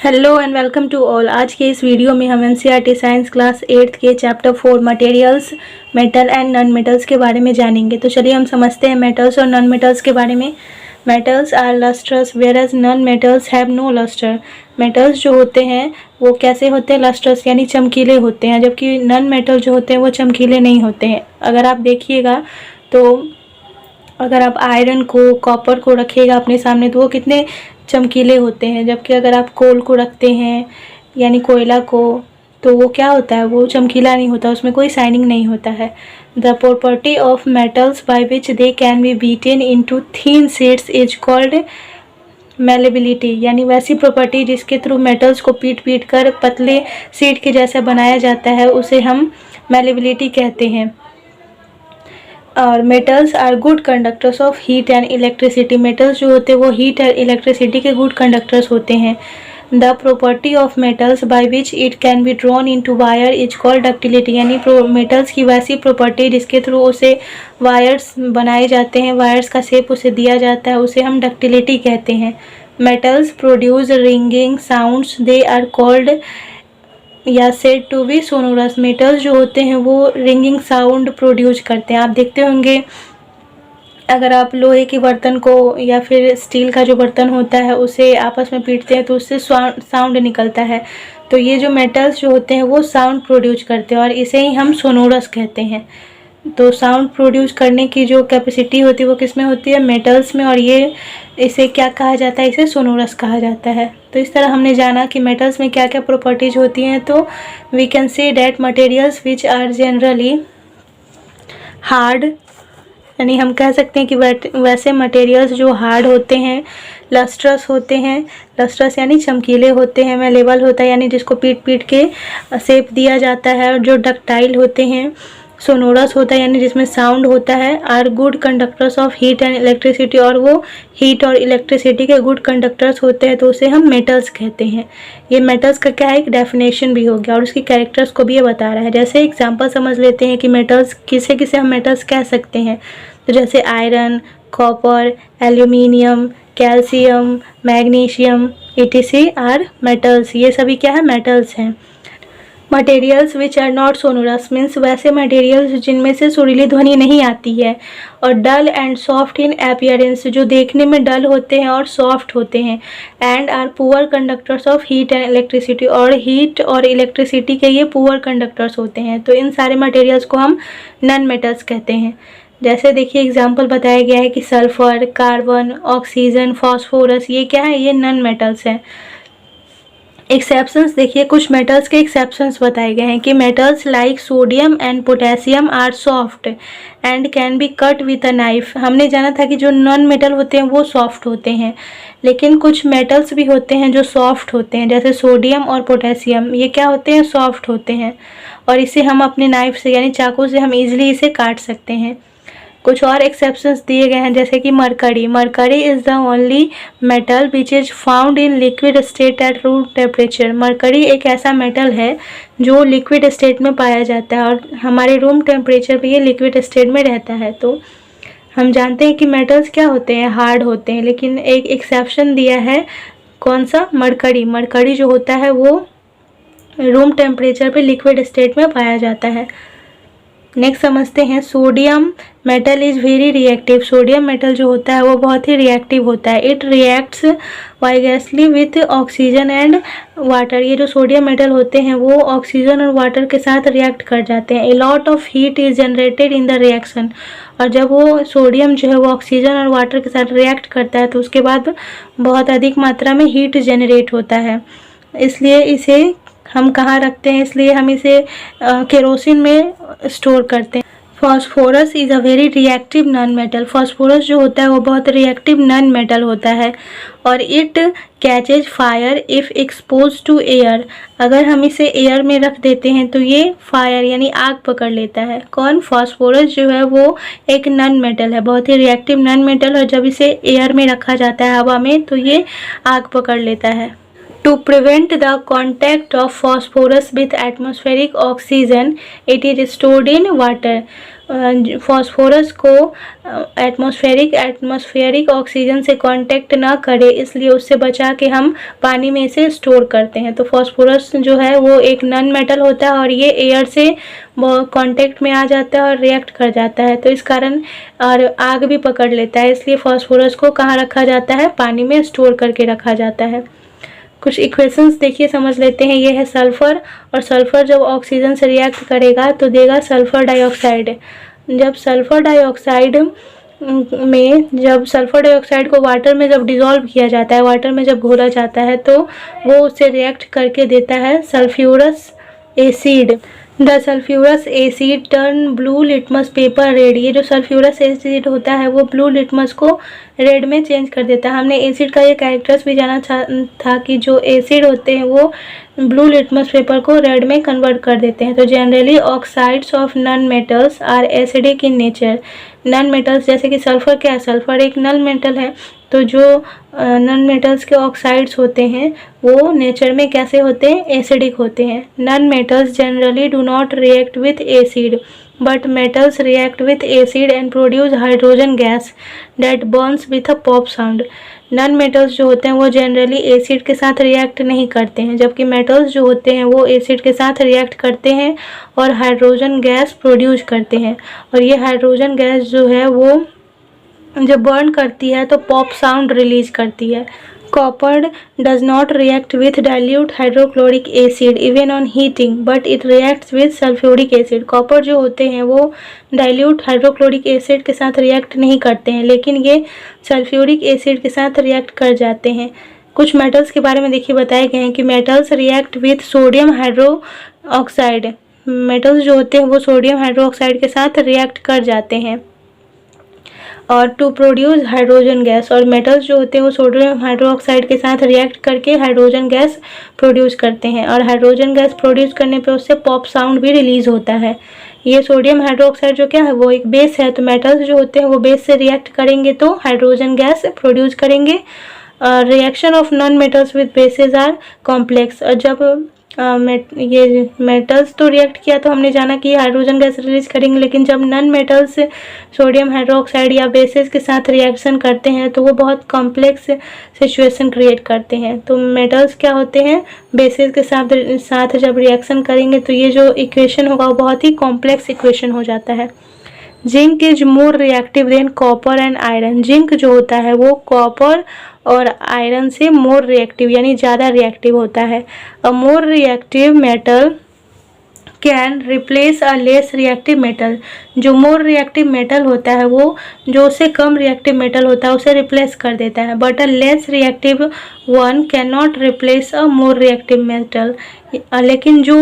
Hello and welcome to all. आज के इस वीडियो में हम एनसीईआरटी साइंस क्लास 8 के chapter 4 materials, metal and non metals के बारे में जानेंगे। तो चलिए हम समझते हैं मेटल्स और नॉन मेटल्स के बारे में। Metals are lustrous whereas non metals have no lustre. Metals जो होते हैं वो कैसे होते हैं? लस्ट्रस यानी चमकीले होते हैं, जबकि नॉन मेटल जो होते हैं वो चमकीले नहीं होते हैं। अगर आप देखिएगा तो अगर आप आयरन को, कॉपर को रखिएगा अपने सामने तो वो कितने चमकीले होते हैं, जबकि अगर आप कोल को रखते हैं यानी कोयला को तो वो क्या होता है, वो चमकीला नहीं होता, उसमें कोई शाइनिंग नहीं होता है। The property of metals by which they can be beaten into thin sheets is called malleability, यानी वैसी प्रॉपर्टी जिसके थ्रू मेटल्स को पीट कर पतले शीट के जैसा बनाया जाता है उसे हम मेलेबिलिटी कहते हैं। और metals are good conductors of heat and electricity. Metals जो होते हैं वो हीट और इलेक्ट्रिसिटी के गुड कंडक्टर्स होते हैं। The property of metals by which it can be drawn into wire is called ductility, यानी मेटल्स की वैसी प्रॉपर्टी जिसके थ्रू उसे वायर्स बनाए जाते हैं, वायर्स का शेप उसे दिया जाता है, उसे हम डक्टिलिटी कहते हैं। Metals produce ringing sounds, they are called या said to be sonorous. Metals जो होते हैं वो रिंगिंग साउंड प्रोड्यूस करते हैं। आप देखते होंगे अगर आप लोहे के बर्तन को या फिर स्टील का जो बर्तन होता है उसे आपस में पीटते हैं तो उससे साउंड निकलता है। तो ये जो मेटल्स जो होते हैं वो साउंड प्रोड्यूस करते हैं और इसे ही हम सोनोरस कहते हैं। तो साउंड प्रोड्यूस करने की जो कैपेसिटी होती है वो किस में होती है? मेटल्स में। और ये इसे क्या कहा जाता है? इसे सोनोरस कहा जाता है। तो इस तरह हमने जाना कि मेटल्स में क्या क्या प्रॉपर्टीज होती हैं। तो we can say that materials which are generally hard, यानी हम कह सकते हैं कि वैसे मटेरियल्स जो हार्ड होते हैं, लस्ट्रस होते हैं, लस्ट्रस यानी चमकीले होते हैं, मेलेबल होता है यानी जिसको पीट के शेप दिया जाता है, और जो डक्टाइल होते हैं, सोनोरस होता है यानी जिसमें साउंड होता है, are good conductors of heat and electricity, और वो हीट और इलेक्ट्रिसिटी के गुड कंडक्टर्स होते हैं, तो उसे हम मेटल्स कहते हैं। ये मेटल्स का क्या है, एक डेफिनेशन भी हो गया और उसकी कैरेक्टर्स को भी ये बता रहा है। जैसे एग्जांपल समझ लेते हैं कि मेटल्स किसे किसे हम मेटल्स कह सकते हैं। तो जैसे iron, copper, aluminium, calcium, magnesium etc are metals. ये सभी क्या है? मेटल्स हैं। Materials which are not sonorous means वैसे मटेरियल्स जिनमें से सुरीली ध्वनि नहीं आती है। और dull and soft in appearance, जो देखने में डल होते हैं और सॉफ्ट होते हैं। And are poor conductors of heat and electricity, और हीट और इलेक्ट्रिसिटी के ये पुअर कंडक्टर्स होते हैं। तो इन सारे मटेरियल्स को हम नॉन मेटल्स कहते हैं। जैसे देखिए एग्जाम्पल बताया गया है कि सल्फर, कार्बन, ऑक्सीजन, फॉस्फोरस, ये क्या है? ये नॉन मेटल्स हैं। एक्सेप्शंस देखिए, कुछ मेटल्स के एक्सेप्शंस बताए गए हैं कि metals like sodium and potassium are soft and can be cut with a knife. हमने जाना था कि जो नॉन मेटल होते हैं वो सॉफ्ट होते हैं, लेकिन कुछ मेटल्स भी होते हैं जो सॉफ्ट होते हैं, जैसे सोडियम और पोटेशियम, ये क्या होते हैं? सॉफ्ट होते हैं, और इसे हम अपने नाइफ से यानी चाकू से हम इजीली इसे काट सकते हैं। कुछ और एक्सेप्शंस दिए गए हैं जैसे कि mercury. Mercury is the only metal which is found in liquid state at room temperature. Mercury एक ऐसा मेटल है जो लिक्विड स्टेट में पाया जाता है और हमारे रूम टेम्परेचर पे ये लिक्विड स्टेट में रहता है। तो हम जानते हैं कि मेटल्स क्या होते हैं? हार्ड होते हैं, लेकिन एक एक्सेप्शन दिया है। कौन सा? मरकरी। मरकरी जो होता है वो रूम टेम्परेचर पे लिक्विड स्टेट में पाया जाता है। नेक्स्ट समझते हैं, sodium metal is very reactive. Sodium metal जो होता है वो बहुत ही रिएक्टिव होता है। It reacts vigorously with oxygen and water. ये जो सोडियम मेटल होते हैं वो ऑक्सीजन और वाटर के साथ रिएक्ट कर जाते हैं। A lot of heat is generated in the reaction, और जब वो सोडियम जो है वो ऑक्सीजन और वाटर के साथ रिएक्ट करता है तो उसके बाद बहुत अधिक मात्रा में हीट जनरेट होता है। इसलिए इसे हम कहाँ रखते हैं? इसलिए हम इसे केरोसिन में स्टोर करते हैं। Phosphorus is a very reactive non metal. Phosphorus जो होता है वो बहुत रिएक्टिव नॉन मेटल होता है, और it catches fire if expose to air. अगर हम इसे एयर में रख देते हैं तो ये फायर यानी आग पकड़ लेता है। कौन? फॉस्फोरस जो है वो एक नॉन मेटल है, बहुत ही रिएक्टिव नॉन मेटल, और जब इसे एयर में रखा जाता है हवा में तो ये आग पकड़ लेता है। To prevent the contact of phosphorus with atmospheric oxygen, it is stored in water. Phosphorus को एटमॉस्फेरिक ऑक्सीजन से कांटेक्ट ना करे, इसलिए उससे बचा के हम पानी में इसे स्टोर करते हैं। तो फास्फोरस जो है वो एक नॉन मेटल होता है और ये एयर से कांटेक्ट में आ जाता है और रिएक्ट कर जाता है, तो इस कारण और आग भी पकड़ लेता है, इसलिए फास्फोरस को कहाँ रखा जाता है, पानी में स्टोर करके रखा जाता है। कुछ इक्वेशंस देखिए समझ लेते हैं। ये है सल्फ़र, और सल्फ़र जब ऑक्सीजन से रिएक्ट करेगा तो देगा सल्फ़र डाइऑक्साइड। जब सल्फ़र डाइऑक्साइड को वाटर में जब डिज़ोल्व किया जाता है, वाटर में जब घोला जाता है, तो वो उससे रिएक्ट करके देता है sulphurous acid. The sulphurous asset turn blue litmus paper red. ये जो सल्फ्यूरस एसिड होता है वो ब्लू लिटमस को रेड में चेंज कर देता है। हमने एसिड का ये कैरेक्टर्स भी जाना था कि जो एसिड होते हैं वो ब्लू लिटमस पेपर को रेड में कन्वर्ट कर देते हैं। तो generally oxides of non metals are acidic in nature. Non metals जैसे कि सल्फ़र, क्या है, सल्फ़र एक नॉन मेटल है, तो जो नॉन मेटल्स के ऑक्साइड्स होते हैं वो नेचर में कैसे होते हैं, एसिडिक होते हैं। Non metals generally do not react with acid, but metals react with acid and produce hydrogen gas that Burns with a pop sound. Non metals जो होते हैं वो जनरली एसिड के साथ रिएक्ट नहीं करते हैं, जबकि मेटल्स जो होते हैं वो एसिड के साथ रिएक्ट करते हैं और हाइड्रोजन गैस प्रोड्यूस करते हैं। और ये हाइड्रोजन गैस जो है वो जब बर्न करती है तो पॉप साउंड रिलीज करती है। Copper does not react with dilute hydrochloric acid even on heating, but it reacts with sulphuric acid. Copper जो होते हैं वो डाइल्यूट हाइड्रोक्लोरिक एसिड के साथ रिएक्ट नहीं करते हैं, लेकिन ये सल्फ्यूरिक एसिड के साथ रिएक्ट कर जाते हैं। कुछ मेटल्स के बारे में देखिए बताए गए हैं कि metals react with sodium hydro oxide. Metals जो होते हैं वो सोडियम हाइड्रो ऑक्साइड के साथ रिएक्ट कर जाते हैं और टू प्रोड्यूस हाइड्रोजन गैस। और मेटल्स जो होते हैं वो सोडियम हाइड्रोक्साइड के साथ रिएक्ट करके हाइड्रोजन गैस प्रोड्यूस करते हैं, और हाइड्रोजन गैस प्रोड्यूस करने पे उससे पॉप साउंड भी रिलीज होता है। ये सोडियम हाइड्रोक्साइड जो क्या है वो एक बेस है, तो मेटल्स जो होते हैं वो बेस से रिएक्ट करेंगे तो हाइड्रोजन गैस प्रोड्यूस करेंगे। Reaction of non metals with bases are complex. और जब ये मेटल्स तो रिएक्ट किया तो हमने जाना कि हाइड्रोजन गैस रिलीज करेंगे, लेकिन जब नॉन मेटल्स सोडियम हाइड्रोक्साइड या बेसिस के साथ रिएक्शन करते हैं तो वो बहुत कॉम्प्लेक्स सिचुएशन क्रिएट करते हैं। तो मेटल्स क्या होते हैं, बेसिस के साथ जब रिएक्शन करेंगे तो ये जो इक्वेशन होगा वो बहुत ही कॉम्प्लेक्स इक्वेशन हो जाता है। Zinc is more reactive than copper and iron. Zinc जो होता है वो कॉपर और आयरन से मोर रिएक्टिव यानी ज़्यादा रिएक्टिव होता है। A more reactive metal can replace a less reactive metal. जो मोर रिएक्टिव मेटल होता है वो जो उससे कम रिएक्टिव मेटल होता है उसे रिप्लेस कर देता है, but a less reactive one can not replace a more reactive metal. लेकिन जो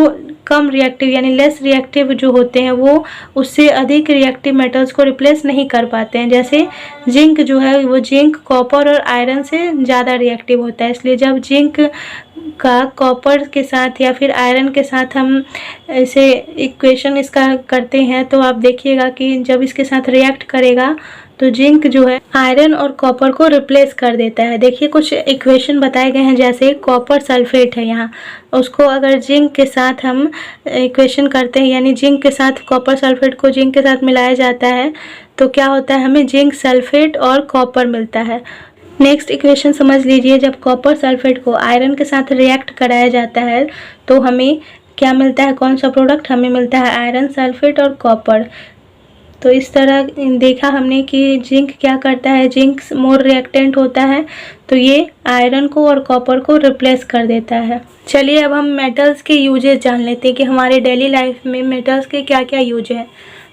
कम रिएक्टिव यानी लेस रिएक्टिव जो होते हैं वो उससे अधिक रिएक्टिव मेटल्स को रिप्लेस नहीं कर पाते हैं। जैसे जिंक जो है वो जिंक कॉपर और आयरन से ज़्यादा रिएक्टिव होता है, इसलिए जब जिंक का कॉपर के साथ या फिर आयरन के साथ हम ऐसे इक्वेशन इसका करते हैं तो आप देखिएगा कि जब इसके साथ रिएक्ट करेगा तो जिंक जो है आयरन और कॉपर को रिप्लेस कर देता है। देखिए कुछ इक्वेशन बताए गए हैं, जैसे कॉपर सल्फेट है यहाँ, उसको अगर जिंक के साथ हम इक्वेशन करते हैं यानी जिंक के साथ कॉपर सल्फेट को जिंक के साथ मिलाया जाता है तो क्या होता है, हमें जिंक सल्फेट और कॉपर मिलता है। नेक्स्ट इक्वेशन समझ लीजिए, जब कॉपर सल्फेट को आयरन के साथ रिएक्ट कराया जाता है तो हमें क्या मिलता है, कौन सा प्रोडक्ट, हमें मिलता है आयरन सल्फेट और कॉपर। तो इस तरह देखा हमने कि जिंक क्या करता है, जिंक मोर रिएक्टेंट होता है तो ये आयरन को और कॉपर को रिप्लेस कर देता है। चलिए अब हम मेटल्स के यूजेस जान लेते हैं कि हमारे डेली लाइफ में मेटल्स के क्या क्या यूज हैं।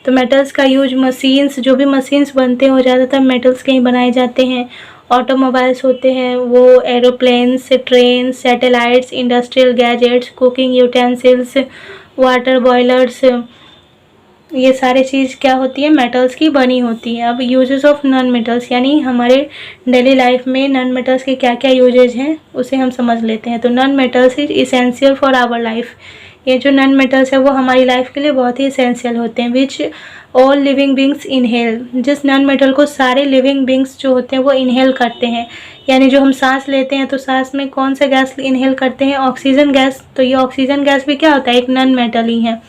तो मेटल्स का यूज मशीन्स, जो भी मशीन्स बनते हैं वो ज़्यादातर मेटल्स के ही बनाए जाते हैं। ऑटोमोबाइल्स होते हैं वो aeroplanes, train, satellites, industrial gadgets, cooking utensils, water boilers, ये सारे चीज़ क्या होती है, मेटल्स की बनी होती है। अब यूजेस ऑफ नॉन मेटल्स यानी हमारे डेली लाइफ में नॉन मेटल्स के क्या क्या यूजेज हैं उसे हम समझ लेते हैं। तो non metals is essential for our life. ये जो नॉन मेटल्स है वो हमारी लाइफ के लिए बहुत ही इसेंशियल होते हैं। Which all living beings inhale. जिस नॉन मेटल को सारे लिविंग बींग्स जो होते हैं वो इनहेल करते हैं, यानी जो हम सांस लेते हैं तो सांस में कौन सा गैस इनहेल करते हैं, ऑक्सीजन गैस। तो ये ऑक्सीजन गैस भी क्या होता है, एक नॉन मेटल ही है।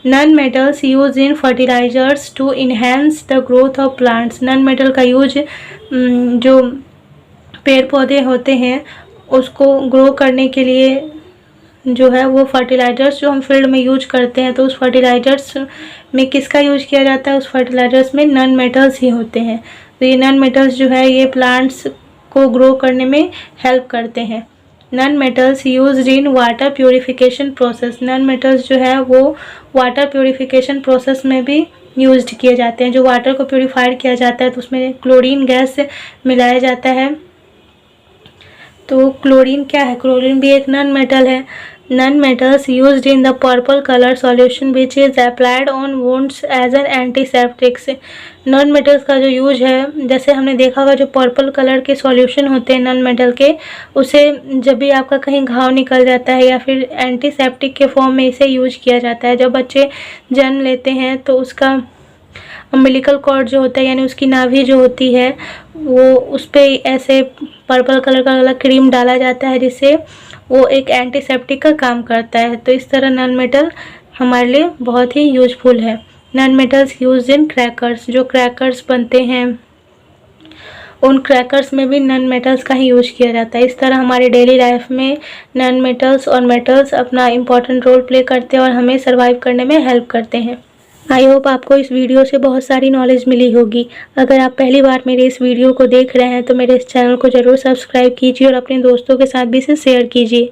Non metals use in fertilisers to enhance the growth of plants. Non metal का यूज जो पेड़ पौधे होते हैं उसको ग्रो करने के लिए जो है वो फर्टिलाइजर्स जो हम फील्ड में यूज करते हैं, तो उस फर्टिलाइजर्स में किसका यूज किया जाता है? उस फर्टिलाइजर्स में नॉन मेटल्स ही होते हैं। तो ये नॉन मेटल्स जो है ये प्लांट्स को ग्रो करने में हेल्प करते हैं। Non metals used in water purification process. Non metals जो है वो वाटर प्योरीफिकेशन प्रोसेस में भी यूज्ड किए जाते हैं। जो वाटर को प्योरीफाइड किया जाता है तो उसमें क्लोरीन गैस मिलाया जाता है। तो क्लोरीन क्या है? क्लोरीन भी एक नॉन मेटल है। Non metals used in the purple colour solution which is applied on wounds as an antiseptics. Non metals का जो यूज है, जैसे हमने देखा होगा जो पर्पल कलर के सॉल्यूशन होते हैं नॉन मेटल के, उसे जब भी आपका कहीं घाव निकल जाता है या फिर एंटीसेप्टिक के फॉर्म में इसे यूज किया जाता है। जब बच्चे जन्म लेते हैं तो उसका अम्बिलिकल कॉर्ड जो होता है यानी उसकी नाभि जो होती है वो उस पर ऐसे पर्पल कलर का वाला क्रीम डाला जाता है जिससे वो एक एंटीसेप्टिक का काम करता है। तो इस तरह नॉन मेटल हमारे लिए बहुत ही यूजफुल है। नॉन मेटल्स यूज इन क्रैकर्स। जो क्रैकर्स बनते हैं उन क्रैकर्स में भी नॉन मेटल्स का ही यूज किया जाता है। इस तरह हमारे डेली लाइफ में नॉन मेटल्स और मेटल्स अपना इम्पॉर्टेंट रोल प्ले करते हैं और हमें सर्वाइव करने में हेल्प करते हैं। आई होप आपको इस वीडियो से बहुत सारी नॉलेज मिली होगी। अगर आप पहली बार मेरे इस वीडियो को देख रहे हैं तो मेरे इस चैनल को ज़रूर सब्सक्राइब कीजिए और अपने दोस्तों के साथ भी इसे शेयर कीजिए।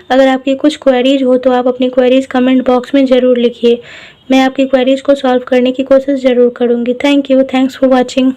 अगर आपकी कुछ क्वेरीज हो तो आप अपनी क्वेरीज कमेंट बॉक्स में ज़रूर लिखिए। मैं आपकी क्वेरीज को सॉल्व करने की कोशिश ज़रूर करूँगी। Thank you. Thanks for watching.